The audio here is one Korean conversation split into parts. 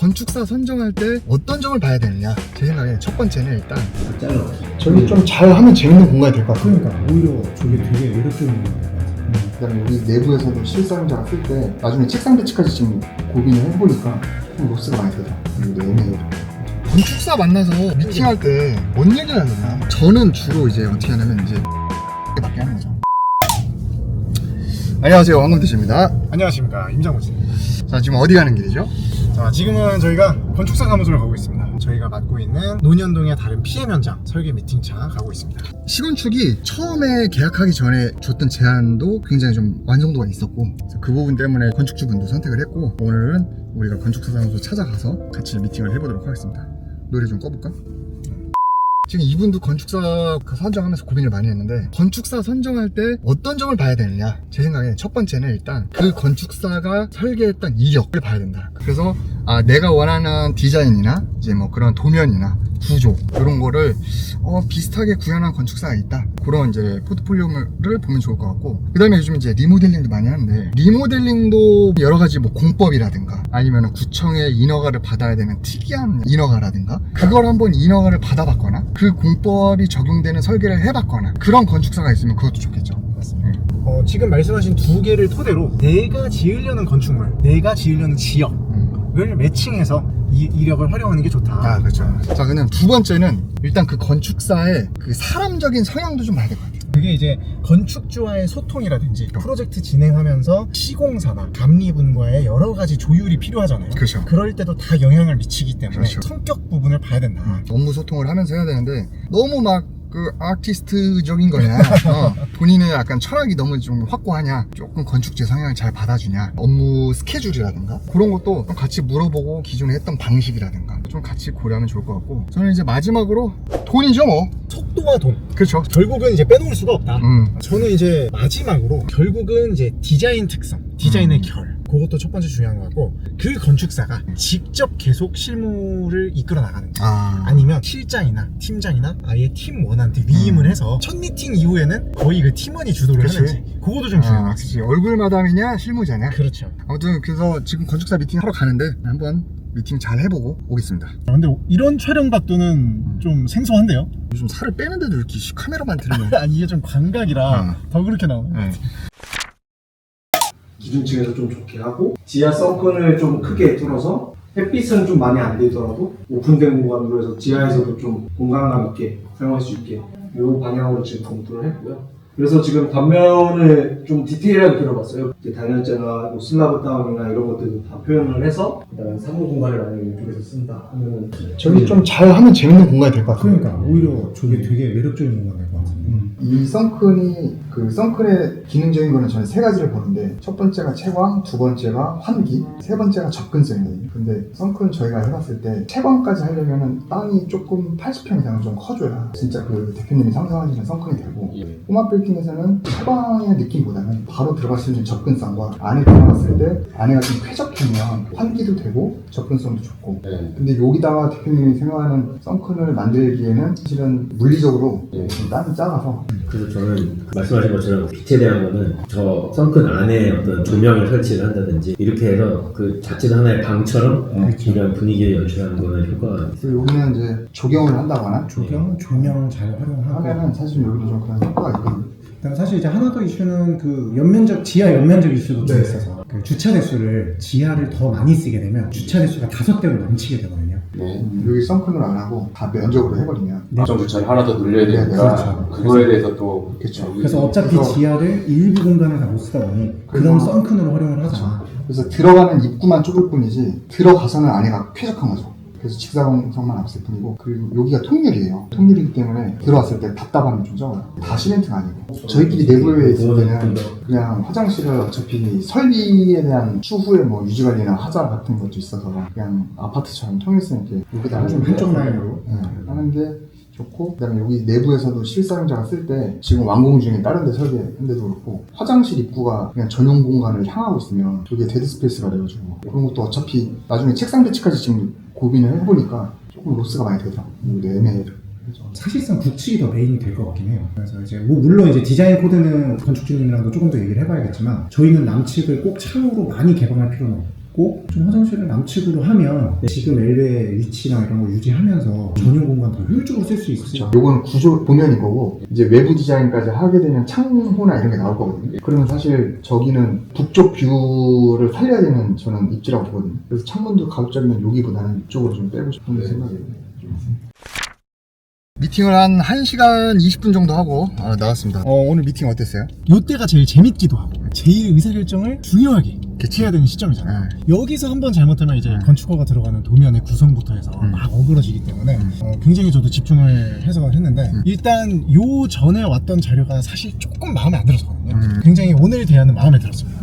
건축사 선정할 때 어떤 점을 봐야 되느냐. 제 생각에 첫 번째는 일단 저기 좀 잘하면 재밌는 공간이 될 것 같아요. 그러니까 오히려 저게 되게 매력적인 것 같아요. 그다음에 여기 내부에서도 실사용자가 쓸 때 나중에 책상 배치까지 지금 고민을 해보니까 좀 로스가 많이 되더라고요. 그리고 애매해요. 건축사 만나서 미팅할 때 뭔 얘기를 하느냐. 저는 주로 이제 어떻게 하냐면 이제 맞게 하는 거죠. 안녕하세요, 황금태씨입니다. 안녕하십니까, 임장호입니다. 자, 지금 어디 가는 길이죠? 자, 지금은 저희가 건축사 사무소를 가고 있습니다. 저희가 맡고 있는 논현동의 다른 PM 현장 설계 미팅차 가고 있습니다. 시건축이 처음에 계약하기 전에 줬던 제안도 굉장히 좀 완성도가 있었고, 그래서 그 부분 때문에 건축주분도 선택을 했고, 오늘은 우리가 건축사 사무소 찾아가서 같이 미팅을 해보도록 하겠습니다. 노래 좀 꺼볼까? 지금 이분도 건축사 선정하면서 고민을 많이 했는데, 건축사 선정할 때 어떤 점을 봐야 되느냐. 제 생각에 첫 번째는 일단 그 건축사가 설계했던 이력을 봐야 된다. 그래서 내가 원하는 디자인이나 이제 뭐 그런 도면이나 구조 이런 거를 비슷하게 구현한 건축사가 있다, 그런 이제 포트폴리오를 보면 좋을 것 같고, 그 다음에 요즘 이제 리모델링도 많이 하는데, 리모델링도 여러 가지 뭐 공법이라든가 아니면 구청의 인허가를 받아야 되는 특이한 인허가라든가, 그걸 한번 인허가를 받아봤거나 그 공법이 적용되는 설계를 해봤거나 그런 건축사가 있으면 그것도 좋겠죠. 맞습니다. 지금 말씀하신 두 개를 토대로 내가 지으려는 건축물, 내가 지으려는 지역을 매칭해서 이력을 활용하는 게 좋다. 그렇죠. 자, 그냥 두 번째는 일단 그 건축사의 그 사람적인 성향도 좀 봐야 될 것 같아요. 그게 이제 건축주와의 소통이라든지 프로젝트 진행하면서 시공사나 감리분과의 여러 가지 조율이 필요하잖아요. 그렇죠. 그럴 때도 다 영향을 미치기 때문에 그렇죠. 성격 부분을 봐야 된다. 업무 소통을 하면서 해야 되는데, 너무 막 그 아티스트적인 거냐, 본인의 약간 철학이 너무 좀 확고하냐, 조금 건축주의 성향을 잘 받아주냐, 업무 스케줄이라든가 그런 것도 좀 같이 물어보고 기존에 했던 방식이라든가 좀 같이 고려하면 좋을 것 같고, 저는 이제 마지막으로 돈이죠 뭐. 속도와 돈. 그렇죠. 결국은 이제 빼놓을 수가 없다. 음. 저는 이제 마지막으로 결국은 이제 디자인 특성, 디자인의 결, 그것도 첫 번째 중요한 거 같고, 그 건축사가 직접 계속 실무를 이끌어 나가는지, 아니면 실장이나 팀장이나 아예 팀원한테 위임을 해서 첫 미팅 이후에는 거의 그 팀원이 주도를 그치. 하는지, 그것도 좀 중요한 것 같습니다. 그치. 얼굴 마담이냐 실무자냐. 그렇죠. 아무튼 그래서 지금 건축사 미팅 하러 가는데 한번 미팅 잘 해보고 오겠습니다. 근데 이런 촬영 각도는 좀 생소한데요? 요즘 살을 빼는데도 이렇게 카메라만 들면 아니, 이게 좀 광각이라 더 그렇게 나오네. 기준층에서 좀 좋게 하고, 지하 썬큰을 좀 크게 뚫어서 햇빛은 좀 많이 안 되더라도 오픈된 공간으로 해서 지하에서도 좀 공간감 있게 사용할 수 있게, 이 방향으로 지금 검토를 했고요. 그래서 지금 단면을 좀 디테일하게 그려봤어요. 단열재나 뭐 슬라브 다운이나 이런 것들도 다 표현을 해서, 그다음에 사무 공간을 만약에 이쪽에서 쓴다 하면 저기 좀 잘하면 재밌는 공간이 될 것 같아요. 그러니까 오히려 저게 되게 매력적인 공간이 될 것 같은데. 이 썬큰이, 그 썬큰의 기능적인 거는 저는 세 가지를 보는데, 첫 번째가 채광, 두 번째가 환기, 세 번째가 접근성이거든요. 근데 썬큰 저희가 해봤을 때 채광까지 하려면은 땅이 조금 80평 이상은 좀 커줘야 진짜 그 대표님이 상상하시는 썬큰이 되고, 꼬마 빌딩에서는 채광의 느낌보다는 바로 들어갈 수 있는 접근성과 안에 들어갔을 때 안에가 좀 쾌적하면 환기도 되고 접근성도 좋고, 근데 여기다가 대표님이 생각하는 썬큰을 만들기에는 사실은 물리적으로 땅이 작아서. 그래서 저는 말씀하신 것처럼 빛에 대한 거는 저 썬큰 안에 어떤 조명을 설치를 한다든지 이렇게 해서 그 자칫 하나의 방처럼 이런 분위기를 연출하는 거는 효과가 있어요. 여기는 이제 조경을 한다거나 조명 잘 활용하고 하면은 사실 여기도 좀 그런 효과가 있거든요. 그다음에 사실 이제 하나 더 이슈는 그 연면적, 지하 연면적 이슈도 좀 있어서, 그 주차 대수를 지하를 더 많이 쓰게 되면 주차 대수가 5배로 넘치게 되거든요. 여기 썬큰으로 안 하고 다 면적으로 해버리면 주차를 하나 더 늘려야 되니까 그렇죠. 그거에 대해서 또 그렇죠. 그래서 어차피 지하를 일부 공간을 다 못 쓰다 보니 그런 썬큰으로 활용을 하자. 그래서 들어가는 입구만 좁을 뿐이지 들어가서는 안에가 쾌적한 거죠. 그래서 직사광선만 없을 뿐이고, 그리고 여기가 통유리예요. 통유리이기 때문에 들어왔을 때 답답함이 좀 적어요. 다 시멘트가 아니고. 저희끼리 내부에 있을 때는 그냥 화장실을 어차피 설비에 대한 추후에 뭐 유지관리나 하자 같은 것도 있어서 그냥 아파트처럼 통일성 있게 여기다 좀 한쪽 라인으로 하는 게 좋고, 그다음에 여기 내부에서도 실사용자가 쓸 때 지금 완공 중에 다른 데 설계한 데도 그렇고, 화장실 입구가 그냥 전용 공간을 향하고 있으면 저게 데드 스페이스가 돼가지고, 그런 것도 어차피 나중에 책상 배치까지 지금 고민을 해보니까 조금 로스가 많이 되더라고요. 애매해요. 사실상 구축이 더 메인이 될 것 같긴 해요. 그래서 이제 뭐 물론 이제 디자인 코드는 건축주님이랑도 조금 더 얘기를 해봐야겠지만, 저희는 남측을 꼭 차후로 많이 개방할 필요는 있고 좀 화장실을 남측으로 하면 지금 엘베 위치나 이런 거 유지하면서 전용 공간 더 효율적으로 쓸 수 있어요. 요거는 구조 보면인 거고 이제 외부 디자인까지 하게 되면 창호나 이런 게 나올 거거든요. 그러면 사실 저기는 북쪽 뷰를 살려야 되는 저는 입지라고 보거든요. 그래서 창문도 가급적이면 여기보다는 이쪽으로 좀 빼고 싶은 생각이 듭니다. 미팅을 한 1시간 20분 정도 하고 나왔습니다. 오늘 미팅 어땠어요? 요때가 제일 재밌기도 하고 제일 의사결정을 중요하게 해야 되는 시점이잖아요. 여기서 한번 잘못하면 이제 건축허가 들어가는 도면의 구성부터 해서 막 어그러지기 때문에 굉장히 저도 집중을 해서 했는데 일단 요 전에 왔던 자료가 사실 조금 마음에 안 들었거든요. 굉장히 오늘 대화는 마음에 들었습니다.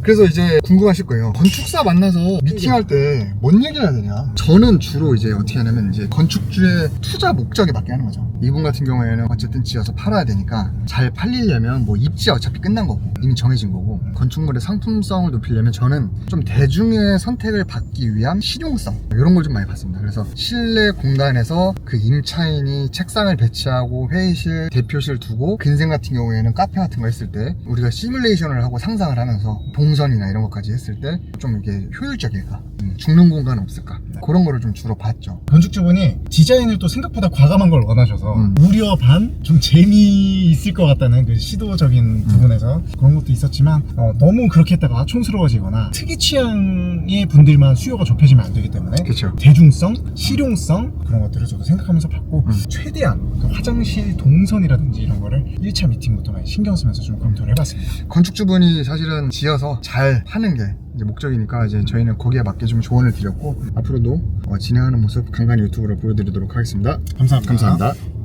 그래서 이제 궁금하실 거예요. 건축사 만나서 미팅할 때 뭔 얘기를 해야 되냐? 저는 주로 이제 어떻게 하냐면 이제 건축주의 투자 목적에 맞게 하는 거죠. 이분 같은 경우에는 어쨌든 지어서 팔아야 되니까 잘 팔리려면 뭐 입지가 어차피 끝난 거고 이미 정해진 거고 건축물의 상품성을 높이려면 저는 좀 대중의 선택을 받기 위한 실용성 이런 걸 좀 많이 봤습니다. 그래서 실내 공간에서 그 임차인이 책상을 배치하고 회의실, 대표실 두고 근생 같은 경우에는 카페 같은 거 했을 때 우리가 시뮬레이션을 하고 상상을 하면서 동선이나 이런 것까지 했을 때 좀 이게 효율적일까? 죽는 공간 없을까? 그런 거를 좀 주로 봤죠. 건축주분이 디자인을 또 생각보다 과감한 걸 원하셔서 우려 반 좀 재미있을 것 같다는 그 시도적인 부분에서 그런 것도 있었지만 너무 그렇게 했다가 촌스러워지거나 특이 취향의 분들만 수요가 좁혀지면 안 되기 때문에 그렇죠. 대중성, 실용성 그런 것들을 저도 생각하면서 봤고 최대한 그 화장실 동선이라든지 이런 거를 1차 미팅부터 많이 신경 쓰면서 좀 검토를 해봤습니다. 건축주분이 사실은 지어서 잘 하는 게 이제 목적이니까 이제 저희는 거기에 맞게 좀 조언을 드렸고 앞으로도 진행하는 모습 간간히 유튜브로 보여드리도록 하겠습니다. 감사합니다. 감사합니다.